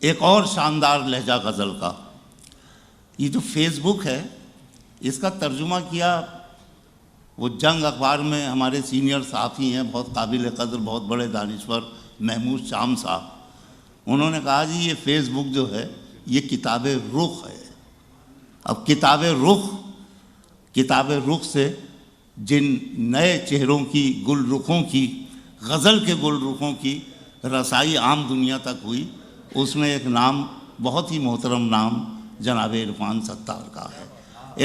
ایک اور شاندار لہجہ غزل کا، یہ جو فیس بک ہے اس کا ترجمہ کیا وہ جنگ اخبار میں ہمارے سینئر صحافی ہیں، بہت قابل قدر، بہت بڑے دانشور، محمود شام صاحب. انہوں نے کہا جی یہ فیس بک جو ہے یہ کتاب رخ ہے. اب کتاب رخ سے جن نئے چہروں کی، گل رخوں کی، غزل کے گل رخوں کی رسائی عام دنیا تک ہوئی، اس میں ایک نام، بہت ہی محترم نام، جناب عرفان ستار کا ہے.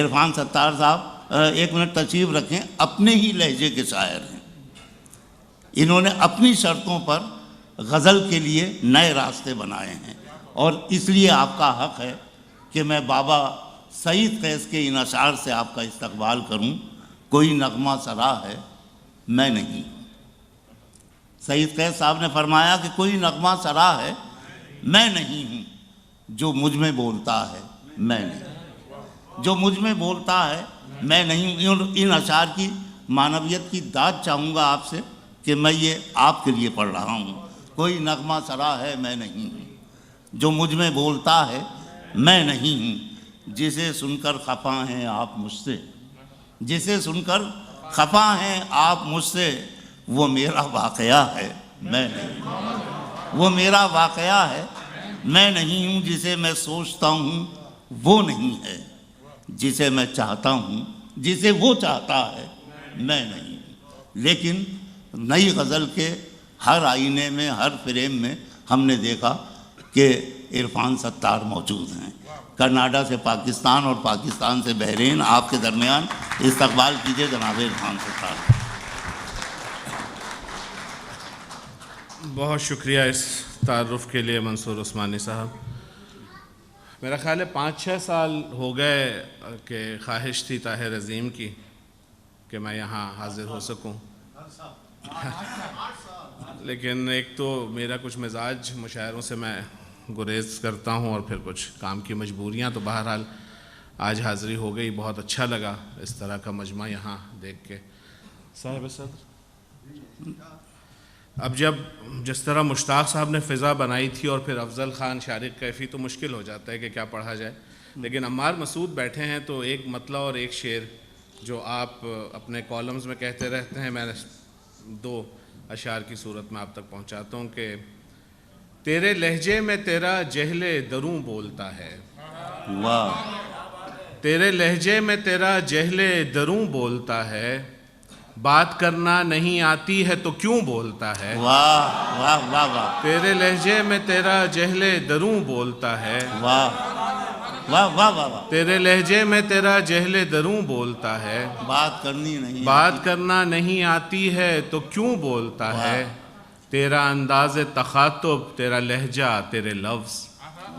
عرفان ستار صاحب ایک منٹ تشریف رکھیں، اپنے ہی لہجے کے شاعر ہیں. انہوں نے اپنی شرطوں پر غزل کے لیے نئے راستے بنائے ہیں، اور اس لیے آپ کا حق ہے کہ میں بابا سعید قیس کے ان اشعار سے آپ کا استقبال کروں. کوئی نغمہ سرا ہے میں نہیں. سعید قیس صاحب نے فرمایا کہ کوئی نغمہ سرا ہے میں نہیں ہوں، جو مجھ میں بولتا ہے میں نہیں، جو مجھ میں بولتا ہے میں نہیں ہوں. ان اشعار کی معنویت کی داد چاہوں گا آپ سے کہ میں یہ آپ کے لیے پڑھ رہا ہوں. کوئی نغمہ سرا ہے میں نہیں ہوں، جو مجھ میں بولتا ہے میں نہیں ہوں. جسے سن کر خفا ہیں آپ مجھ سے، جسے سن کر خفا ہیں آپ مجھ سے، وہ میرا واقعہ ہے میں نہیں ہوں. وہ میرا واقعہ ہے میں نہیں ہوں. جسے میں سوچتا ہوں وہ نہیں ہے، جسے میں چاہتا ہوں، جسے وہ چاہتا ہے میں نہیں ہوں. لیکن نئی غزل کے ہر آئینے میں، ہر فریم میں ہم نے دیکھا کہ عرفان ستار موجود ہیں. کینیڈا سے پاکستان اور پاکستان سے بحرین، آپ کے درمیان استقبال کیجئے جناب عرفان ستار. بہت شکریہ اس تعارف کے لیے منصور عثمانی صاحب. میرا خیال ہے 5-6 سال ہو گئے کہ خواہش تھی طاہر عظیم کی کہ میں یہاں حاضر ہو سکوں، لیکن ایک تو میرا کچھ مزاج مشاعروں سے میں گریز کرتا ہوں، اور پھر کچھ کام کی مجبوریاں، تو بہرحال آج حاضری ہو گئی. بہت اچھا لگا اس طرح کا مجمع یہاں دیکھ کے. صاحب صدر، اب جس طرح مشتاق صاحب نے فضا بنائی تھی اور پھر افضل خان شارق کیفی، تو مشکل ہو جاتا ہے کہ کیا پڑھا جائے. لیکن عمار مسعود بیٹھے ہیں تو ایک مطلع اور ایک شعر جو آپ اپنے کالمز میں کہتے رہتے ہیں، میں 2 اشعار کی صورت میں آپ تک پہنچاتا ہوں کہ تیرے لہجے میں تیرا جہل دروں بولتا ہے. واہ. تیرے لہجے میں تیرا جہل دروں بولتا ہے، بات کرنا نہیں آتی ہے تو کیوں بولتا ہے. واہ واہ واہ واہ. تیرے لہجے میں تیرا جہل دروں بولتا ہے. واہ واہ واہ واہ. تیرے لہجے میں تیرا جہل دروں بولتا ہے، بات کرنی نہیں، بات کرنا نہیں آتی ہے تو کیوں بولتا ہے. تیرا انداز تخاطب، تیرا لہجہ، تیرے لفظ.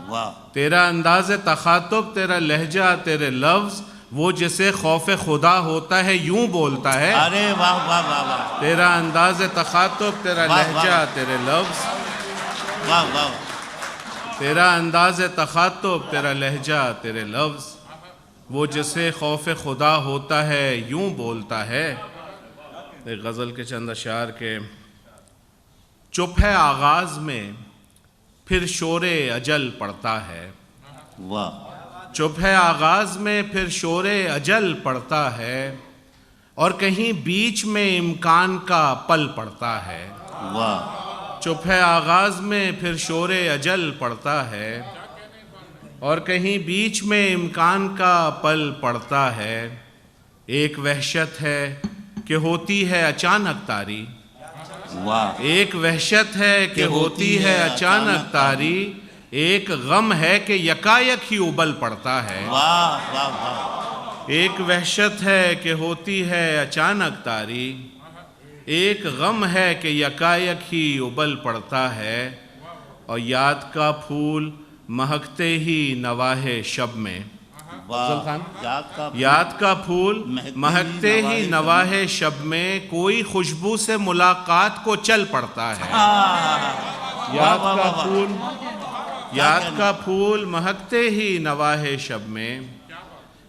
واہ. تیرا انداز تخاطب، تیرا لہجہ، تیرے لفظ، وہ جسے خوف خدا ہوتا ہے یوں بولتا ہے. ارے واہ واہ واہ واہ. تیرا انداز تخاطب، تیرا لہجہ، تیرے لفظ. واہ واہ. تیرا انداز تخاطب، تیرا لہجہ، تیرے لفظ، وہ جسے خوف خدا ہوتا ہے یوں بولتا ہے. ایک غزل کے چند اشعار کے چپ ہے آغاز میں پھر شور اجل پڑتا ہے. واہ. چپ ہے آغاز میں پھر شور اجل پڑتا ہے، اور کہیں بیچ میں امکان کا پل پڑتا ہے. واہ. چپ ہے آغاز میں پھر شور اجل پڑتا ہے، اور کہیں بیچ میں امکان کا پل پڑتا ہے. ایک وحشت ہے کہ ہوتی ہے اچانک طاری. واہ. ایک وحشت ہے کہ ہوتی ہے اچانک طاری، ایک غم ہے کہ یکایک ہی ابل پڑتا ہے. واہ واہ واہ. ایک وحشت ہے کہ ہوتی ہے اچانک طاری، ایک غم ہے کہ یکایک ہی ابل پڑتا ہے. اور یاد کا پھول مہکتے ہی نواح شب میں. یاد کا پھول مہکتے ہی نواح شب میں، کوئی خوشبو سے ملاقات کو چل پڑتا ہے. یاد کا پھول مہکتے ہی نواح شب میں،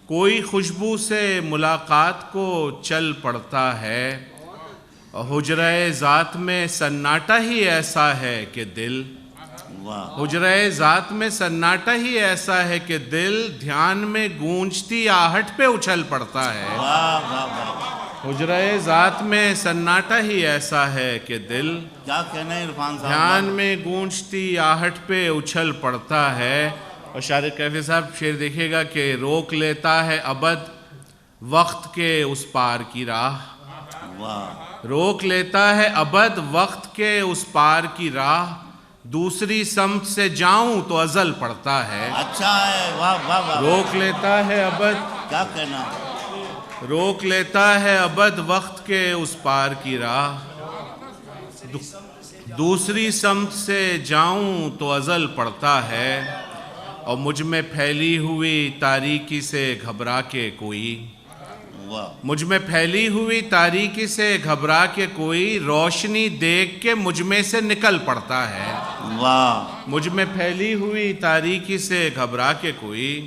کوئی خوشبو سے ملاقات کو چل پڑتا ہے. حجرہ ذات میں سناٹا ہی ایسا ہے کہ دل واہ حجرۂ ذات میں سناٹا ہی ایسا ہے کہ دل دھیان میں گونجتی آہٹ پہ اچھل پڑتا ہے. واہ واہ واہ. حجرۂ ذات میں سناٹا ہی ایسا ہے کہ دل کیا کہنا ہے عرفان صاحب. دھیان میں گونجتی آہٹ پہ اچھل پڑتا ہے. اور شاعر کیفی صاحب شعر دیکھیے گا کہ روک لیتا ہے ابد وقت کے اس پار کی راہ. واہ روک لیتا ہے ابد وقت کے اس پار کی راہ. دوسری سمت سے جاؤں تو ازل پڑتا ہے. اچھا ہے. واہ واہ واہ. روک لیتا ہے ابد کیا کہنا. روک لیتا ہے ابد وقت کے اس پار کی راہ. دوسری سمت سے جاؤں تو ازل پڑتا ہے. اور مجھ میں پھیلی ہوئی تاریکی سے گھبرا کے کوئی واہ مجھ میں پھیلی ہوئی تاریکی سے گھبرا کے کوئی روشنی دیکھ کے مجھ میں سے نکل پڑتا ہے. واہ. مجھ میں پھیلی ہوئی تاریکی سے گھبرا کے کوئی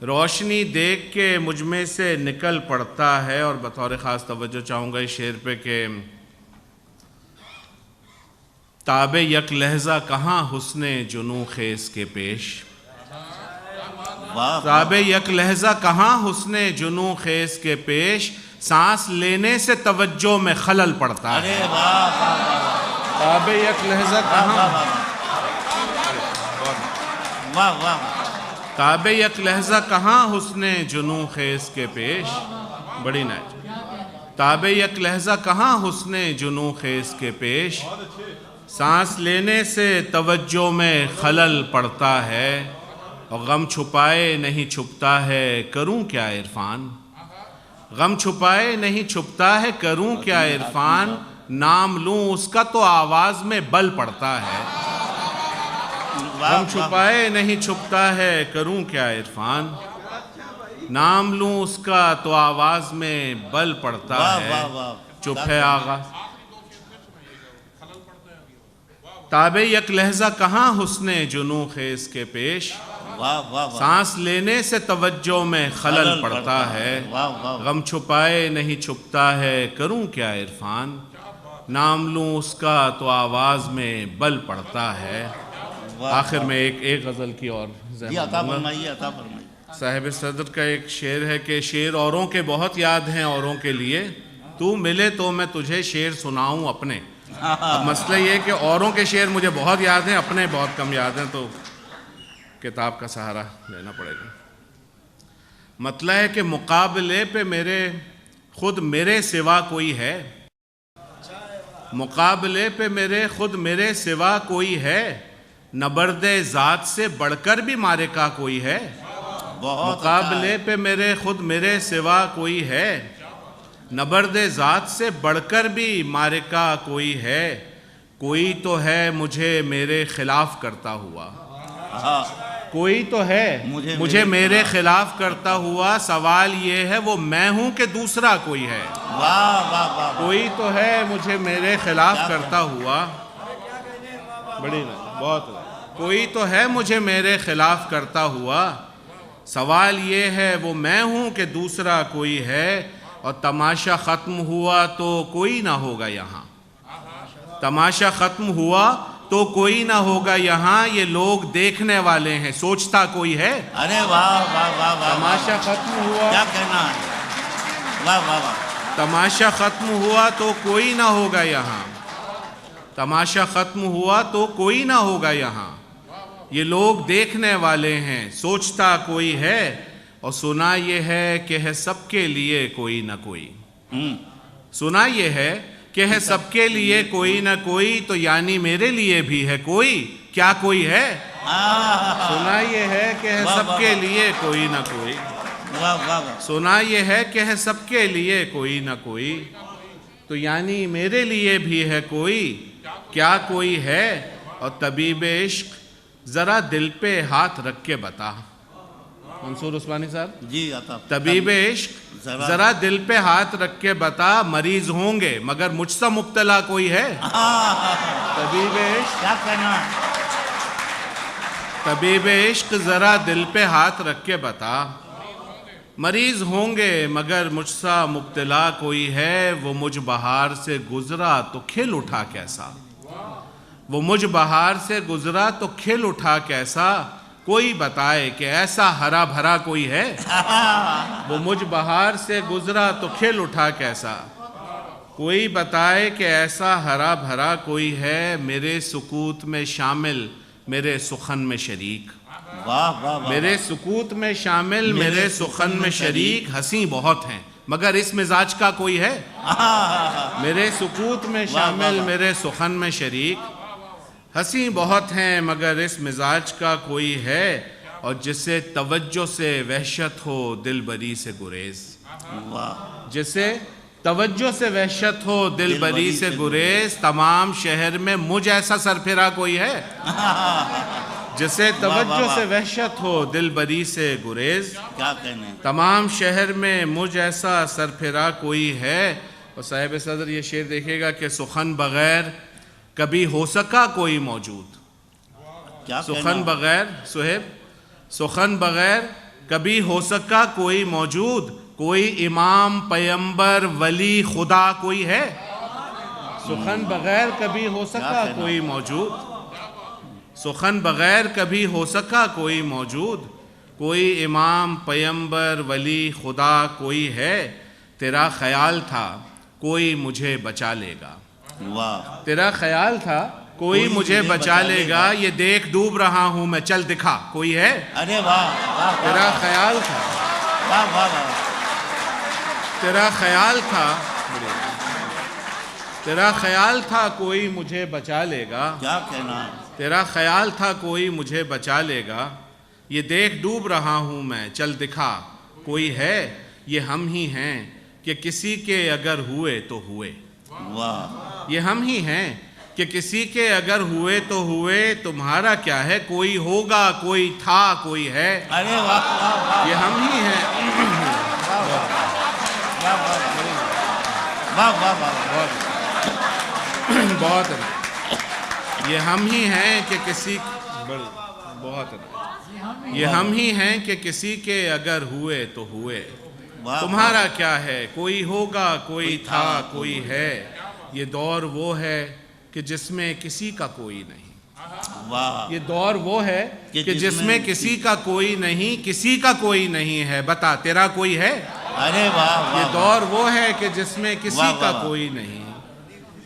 روشنی دیکھ کے مجھ میں سے نکل پڑتا ہے. اور بطور خاص توجہ چاہوں گا اس شعر پہ کہ تاب یک لہجہ کہاں حسن جنوں خیز کے پیش. واہ تاب یک لہجہ کہاں حسن جنوں خیز کے پیش. سانس لینے سے توجہ میں خلل پڑتا ہے. ارے واہ واہ واہ. تاب یک لہجہ کہاں واہ واہ. تاب یک لہجہ کہاں حسن جنوں خیز کے پیش. بڑی نائج. تاب یک لہجہ کہاں حسن جنوں خیز کے پیش. سانس لینے سے توجہ میں خلل پڑتا ہے. اور غم چھپائے نہیں چھپتا ہے کروں کیا عرفان. غم چھپائے نہیں چھپتا ہے کروں کیا عرفان. نام لوں اس کا تو آواز میں بل پڑتا ہے. غم چھپائے نہیں چھپتا ہے کروں کیا عرفان. نام لوں اس کا تو آواز میں بل پڑتا ہے. چپ ہے آغا. تاب یک لہجہ کہاں حسن جنوں خیز کے پیش. سانس لینے سے توجہ میں خلل پڑتا ہے. غم چھپائے نہیں چھپتا ہے کروں کیا عرفان. نام لوں اس کا تو آواز میں بل پڑتا ہے. آخر میں ایک غزل کی اور صاحب صدر کا ایک شعر ہے کہ شعر اوروں کے بہت یاد ہیں اوروں کے لیے. تو ملے تو میں تجھے شعر سناؤں اپنے. اب مسئلہ یہ ہے کہ اوروں کے شعر مجھے بہت یاد ہیں اپنے بہت کم یاد ہیں تو کتاب کا سہارا لینا پڑے گا. مطلب ہے کہ مقابلے پہ خود میرے سوا کوئی ہے. مقابلے پہ خود میرے سوا کوئی ہے. نبرد ذات سے بڑھ کر بھی مارے کا کوئی ہے. مقابلے پہ خود میرے سوا کوئی ہے. نبرد ذات سے بڑھ کر بھی مارے کا کوئی ہے. کوئی تو ہے مجھے میرے خلاف کرتا ہوا. کوئی تو ہے مجھے میرے خلاف کرتا ہوا. سوال یہ ہے وہ میں ہوں کہ دوسرا کوئی ہے. کوئی تو ہے مجھے میرے خلاف کرتا ہوا. بڑی نا بہت. کوئی تو ہے مجھے میرے خلاف کرتا ہوا. سوال یہ ہے وہ میں ہوں کہ دوسرا کوئی ہے. اور تماشا ختم ہوا تو کوئی نہ ہوگا یہاں. تماشا ختم ہوا تو کوئی نہ ہوگا یہاں. یہ لوگ دیکھنے والے ہیں سوچتا کوئی ہے. ارے واہ واہ واہ واہ. تماشا ختم ہوا. کیا کہنا ہے. واہ واہ واہ. تماشا ختم ہوا تو کوئی نہ ہوگا یہاں. تماشا ختم ہوا تو کوئی نہ ہوگا یہاں. یہ لوگ دیکھنے والے ہیں سوچتا کوئی ہے. اور سنا یہ ہے کہ ہے سب کے لیے کوئی نہ کوئی. سنا یہ ہے کہ ہے سب کے لیے کوئی نہ کوئی. تو یعنی میرے لیے بھی ہے کوئی. کیا کوئی ہے. سنا یہ ہے کہ ہے سب کے لیے کوئی نہ کوئی. سنا یہ ہے کہ ہے سب کے لیے کوئی نہ کوئی. تو یعنی میرے لیے بھی ہے کوئی. کیا کوئی ہے. اور طبیب عشق ذرا دل پہ ہاتھ رکھ کے بتا. منصور عثمانی صاحب جی. طبیب عشق ذرا دل پہ ہاتھ رکھ کے بتا. مریض ہوں گے مگر مجھ سے مبتلا کوئی ہے. طبیب عشق کیا کہنا. طبیب عشق ذرا دل پہ ہاتھ رکھ کے بتا. مریض ہوں گے مگر مجھ سا مبتلا کوئی ہے. وہ مجھ بہار سے گزرا تو کھل اٹھا کیسا. وہ مجھ بہار سے گزرا تو کھل اٹھا کیسا، کوئی بتائے کہ ایسا ہرا بھرا کوئی ہے۔ وہ مجھ بہار سے گزرا تو کھل اٹھا کیسا، کوئی بتائے کہ ایسا ہرا بھرا کوئی ہے۔ میرے سکوت میں شامل میرے سخن میں شریک، واہ واہ واہ، میرے سکوت میں شامل میرے سخن میں شریک۔ ہنسی بہت ہیں مگر اس مزاج کا کوئی ہے، میرے سکوت میں شامل میرے سخن میں شریک۔ ہنسی بہت ہیں مگر اس مزاج کا کوئی ہے، اور جسے توجہ سے وحشت ہو دل بری سے گریز، واہ، جسے توجہ سے وحشت ہو دل بری سے گریز۔ تمام شہر میں مجھ ایسا سرپھرا کوئی ہے، جسے توجہ سے وحشت ہو دل بری سے گریز۔ کیا کہنے، تمام شہر میں مجھ ایسا سرپھرا کوئی ہے۔ اور صاحب صدر یہ شعر دیکھے گا کہ سخن بغیر کبھی ہو سکا کوئی موجود، کیا سخن بغیر صہیب، سخن بغیر کبھی ہو سکا کوئی موجود، کوئی امام پیمبر ولی خدا کوئی ہے، سخن بغیر کبھی ہو سکا کوئی موجود، سخن بغیر کبھی ہو سکا کوئی موجود، کوئی امام پیمبر ولی خدا کوئی ہے۔ تیرا خیال تھا کوئی مجھے بچا لے گا، واہ، تیرا خیال تھا کوئی مجھے بچا لے گا، یہ دیکھ ڈوب رہا ہوں میں چل دکھا کوئی ہے۔ ارے واہ واہ، تیرا خیال تھا، واہ واہ واہ، تیرا خیال تھا، تیرا خیال تھا کوئی مجھے بچا لے گا، کیا کہنا، تیرا خیال تھا کوئی مجھے بچا لے گا، یہ دیکھ ڈوب رہا ہوں میں چل دکھا کوئی ہے۔ یہ ہم ہی ہیں کہ کسی کے اگر ہوئے تو ہوئے، واہ، یہ ہم ہی ہیں کہ کسی کے اگر ہوئے تو ہوئے، تمہارا کیا ہے کوئی ہوگا کوئی تھا کوئی ہے، ارے واہ واہ واہ، یہ ہم ہی ہیں۔ واہ واہ واہ، بہت یہ ہم ہی ہیں کہ کسی بہت یہ ہم ہی ہیں کہ کسی کے اگر ہوئے تو ہوئے، تمہارا کیا ہے کوئی ہوگا کوئی تھا کوئی ہے۔ یہ دور وہ ہے کہ جس میں کسی کا کوئی نہیں، واہ، یہ دور وہ ہے کہ جس میں کسی کا کوئی نہیں، کسی کا کوئی نہیں ہے، بتا تیرا کوئی ہے۔ ارے واہ واہ، یہ دور وہ ہے کہ جس میں کسی کا کوئی نہیں،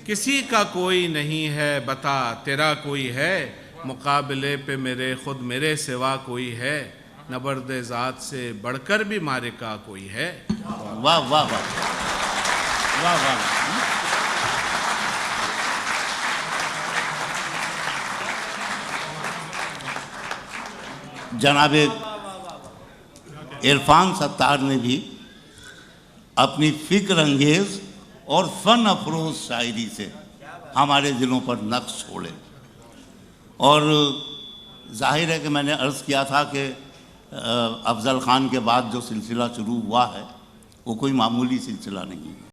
کسی کا کوئی نہیں ہے، بتا تیرا کوئی ہے۔ مقابلے پہ میرے خود میرے سوا کوئی ہے، نبرد ذات سے بڑھ کر بھی مارکا کوئی ہے۔ واہ واہ واہ، واہ واہ، جناب عرفان ستار نے بھی اپنی فکر انگیز اور فن افروز شاعری سے ہمارے دلوں پر نقش چھوڑے، اور ظاہر ہے کہ میں نے عرض کیا تھا کہ افضل خان کے بعد جو سلسلہ شروع ہوا ہے وہ کوئی معمولی سلسلہ نہیں ہے۔